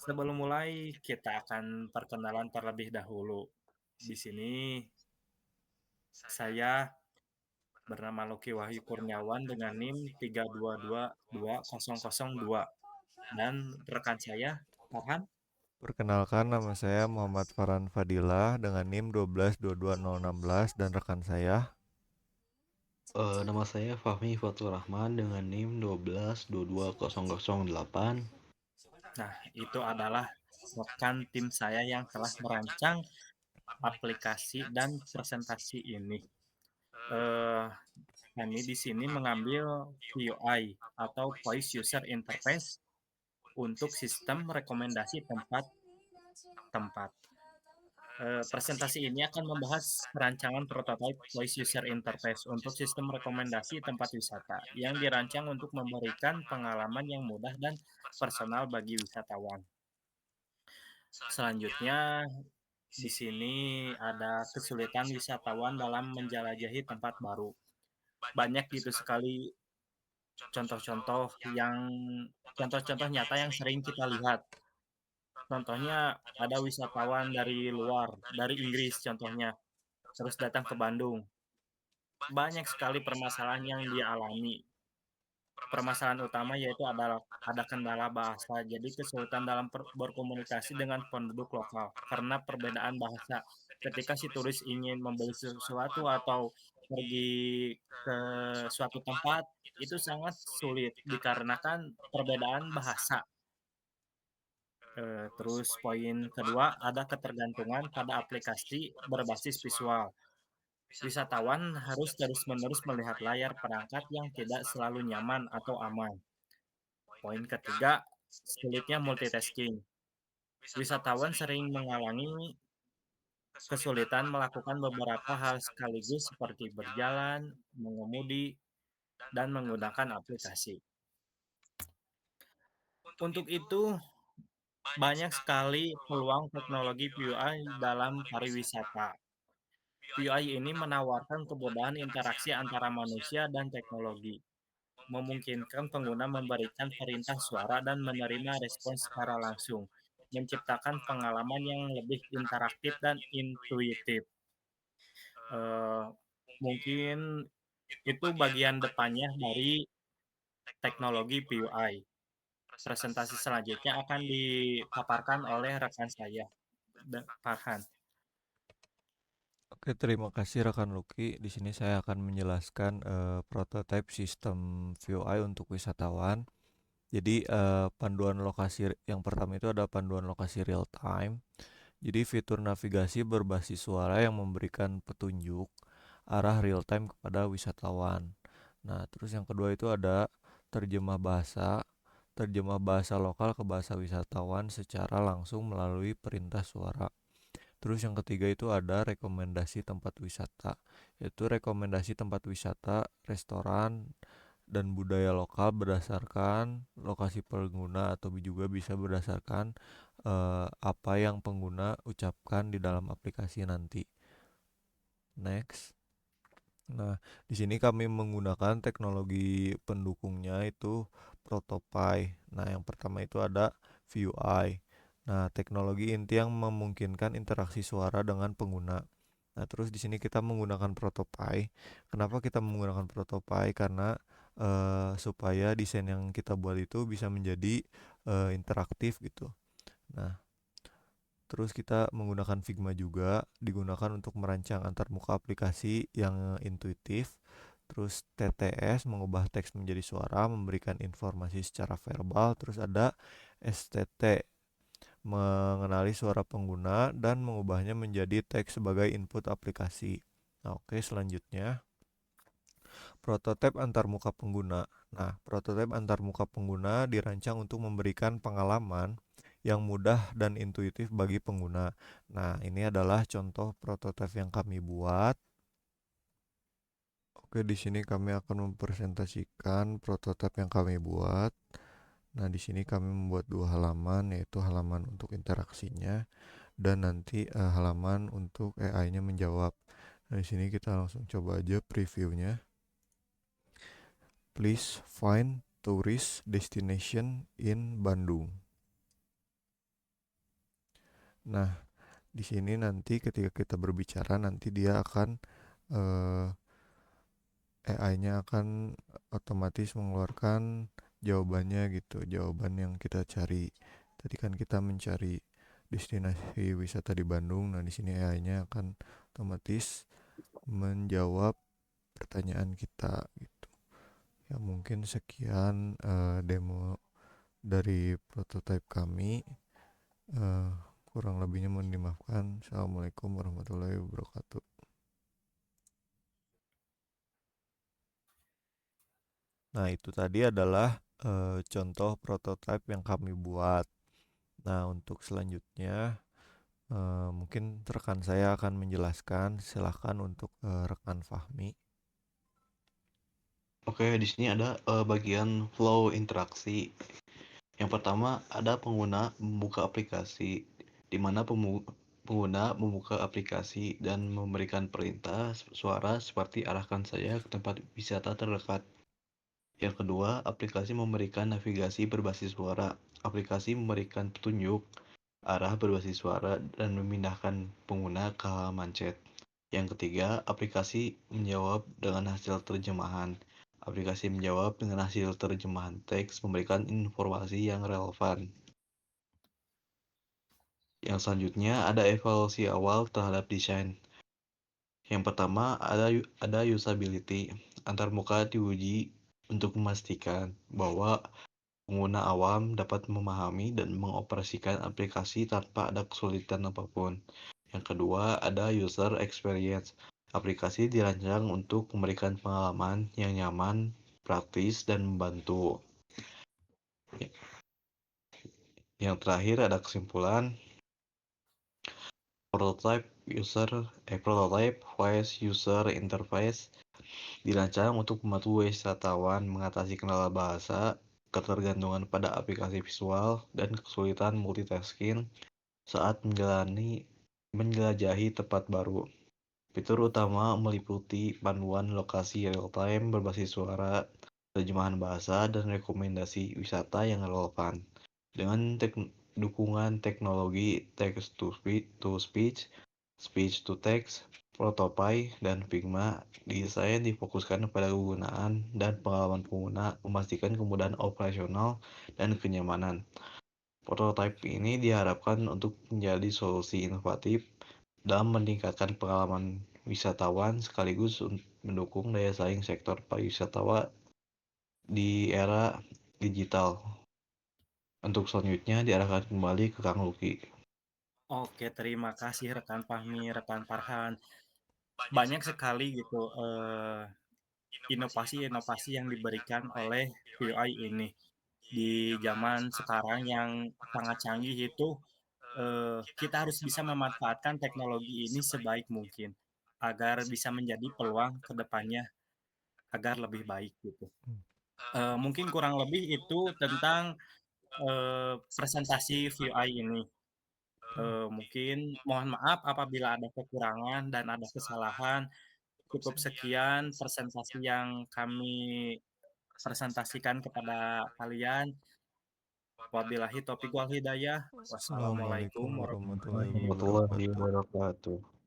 Sebelum mulai, kita akan perkenalan terlebih dahulu. Di sini saya bernama Loki Wahyu Kurniawan dengan NIM 3222002 dan rekan saya Farhan. Perkenalkan, nama saya Muhammad Farhan Fadilah dengan NIM 1222016 dan rekan saya. Nama saya Fahmi Fatur Rahman dengan NIM 1222008. Nah, itu adalah rekan tim saya yang telah merancang aplikasi dan presentasi ini. Eh, Kami di sini mengambil VUI atau Voice User Interface untuk sistem rekomendasi tempat-tempat. Presentasi ini akan membahas perancangan prototipe Voice User Interface untuk sistem rekomendasi tempat wisata yang dirancang untuk memberikan pengalaman yang mudah dan personal bagi wisatawan. Selanjutnya, di sini ada kesulitan wisatawan dalam menjelajahi tempat baru. Banyak gitu sekali contoh-contoh yang contoh-contoh nyata yang sering kita lihat. Contohnya ada wisatawan dari luar, dari Inggris contohnya, terus datang ke Bandung. Banyak sekali permasalahan yang dia alami. Permasalahan utama yaitu adalah ada kendala bahasa, jadi kesulitan dalam berkomunikasi dengan penduduk lokal karena perbedaan bahasa. Ketika si turis ingin membeli sesuatu atau pergi ke suatu tempat, itu sangat sulit dikarenakan perbedaan bahasa. Terus poin kedua, ada ketergantungan pada aplikasi berbasis visual. Wisatawan harus terus-menerus melihat layar perangkat yang tidak selalu nyaman atau aman. Poin ketiga, sulitnya multitasking. Wisatawan sering mengalami kesulitan melakukan beberapa hal sekaligus seperti berjalan, mengemudi, dan menggunakan aplikasi. Untuk itu, banyak sekali peluang teknologi PUI dalam pariwisata. PUI ini menawarkan kemudahan interaksi antara manusia dan teknologi, memungkinkan pengguna memberikan perintah suara dan menerima respons secara langsung, menciptakan pengalaman yang lebih interaktif dan intuitif. Eh, Mungkin itu bagian depannya dari teknologi PUI. Presentasi selanjutnya akan dipaparkan oleh rekan saya, Farhan. Oke, terima kasih rekan Lucky. Di sini saya akan menjelaskan prototipe sistem VOI untuk wisatawan. Jadi panduan lokasi yang pertama itu ada panduan lokasi real time. Jadi fitur navigasi berbasis suara yang memberikan petunjuk arah real time kepada wisatawan. Nah, terus yang kedua itu ada terjemah bahasa, terjemah bahasa lokal ke bahasa wisatawan secara langsung melalui perintah suara. Terus yang ketiga itu ada rekomendasi tempat wisata, yaitu rekomendasi tempat wisata, restoran, dan budaya lokal berdasarkan lokasi pengguna atau juga bisa berdasarkan apa yang pengguna ucapkan di dalam aplikasi nanti. Next. Nah, di sini kami menggunakan teknologi pendukungnya itu Protopie. Nah, yang pertama itu ada VUI. Nah, teknologi inti yang memungkinkan interaksi suara dengan pengguna. Nah, terus di sini kita menggunakan Protopie. Kenapa kita menggunakan Protopie? Karena supaya desain yang kita buat itu bisa menjadi interaktif gitu. Nah, terus kita menggunakan Figma juga, digunakan untuk merancang antarmuka aplikasi yang intuitif. Terus TTS, mengubah teks menjadi suara, memberikan informasi secara verbal. Terus ada STT, mengenali suara pengguna dan mengubahnya menjadi teks sebagai input aplikasi. Nah, oke, selanjutnya prototipe antarmuka pengguna. Nah, prototipe antarmuka pengguna dirancang untuk memberikan pengalaman yang mudah dan intuitif bagi pengguna. Nah, ini adalah contoh prototipe yang kami buat. Oke, di sini kami akan mempresentasikan prototipe yang kami buat. Nah, di sini kami membuat dua halaman, yaitu halaman untuk interaksinya dan nanti halaman untuk AI-nya menjawab. Nah, di sini kita langsung coba aja previewnya. Please find tourist destination in Bandung. Nah, di sini nanti ketika kita berbicara nanti dia akan eh, AI-nya akan otomatis mengeluarkan jawabannya gitu, jawaban yang kita cari. Tadi kan kita mencari destinasi wisata di Bandung, nah di sini AI-nya akan otomatis menjawab pertanyaan kita gitu. Ya mungkin sekian demo dari prototipe kami. Eh, Kurang lebihnya mohon dimaafkan. Assalamualaikum warahmatullahi wabarakatuh. Nah, itu tadi adalah contoh prototipe yang kami buat. Nah, untuk selanjutnya mungkin rekan saya akan menjelaskan. Silahkan untuk rekan Fahmi. Oke, di sini ada bagian flow interaksi. Yang pertama ada pengguna membuka aplikasi, di mana pengguna membuka aplikasi dan memberikan perintah suara seperti arahkan saya ke tempat wisata terdekat. Yang kedua, aplikasi memberikan navigasi berbasis suara. Aplikasi memberikan petunjuk arah berbasis suara dan memindahkan pengguna ke halaman chat. Yang ketiga, aplikasi menjawab dengan hasil terjemahan. Aplikasi menjawab dengan hasil terjemahan teks, memberikan informasi yang relevan. Yang selanjutnya ada evaluasi awal terhadap desain. Yang pertama ada usability. Antarmuka diuji untuk memastikan bahwa pengguna awam dapat memahami dan mengoperasikan aplikasi tanpa ada kesulitan apapun. Yang kedua, ada user experience. Aplikasi dirancang untuk memberikan pengalaman yang nyaman, praktis, dan membantu. Yang terakhir ada kesimpulan. Prototype Voice User Interface dirancang untuk membantu wisatawan mengatasi kendala bahasa, ketergantungan pada aplikasi visual, dan kesulitan multitasking saat menjelajahi tempat baru. Fitur utama meliputi panduan lokasi real-time berbasis suara, terjemahan bahasa, dan rekomendasi wisata yang relevan. Dengan dukungan teknologi text-to-speech, speech-to-text, Protopie, dan Figma, desain difokuskan pada kegunaan dan pengalaman pengguna, memastikan kemudahan operasional dan kenyamanan. Prototipe ini diharapkan untuk menjadi solusi inovatif dalam meningkatkan pengalaman wisatawan sekaligus mendukung daya saing sektor pariwisata di era digital. Untuk selanjutnya diarahkan kembali ke Kang Luki. Oke, terima kasih rekan Fahmi, rekan Farhan. Banyak sekali gitu inovasi-inovasi yang diberikan oleh VUI ini di zaman sekarang yang sangat canggih itu. Kita harus bisa memanfaatkan teknologi ini sebaik mungkin agar bisa menjadi peluang ke depannya agar lebih baik gitu. Mungkin kurang lebih itu tentang presentasi VUI ini. Mungkin mohon maaf apabila ada kekurangan dan ada kesalahan. Cukup sekian presentasi yang kami presentasikan kepada kalian. Wabillahi taufiq wal hidayah. Wassalamualaikum Assalamualaikum warahmatullahi warahmatullahi Warahmatullahi wabarakatuh. wabarakatuh.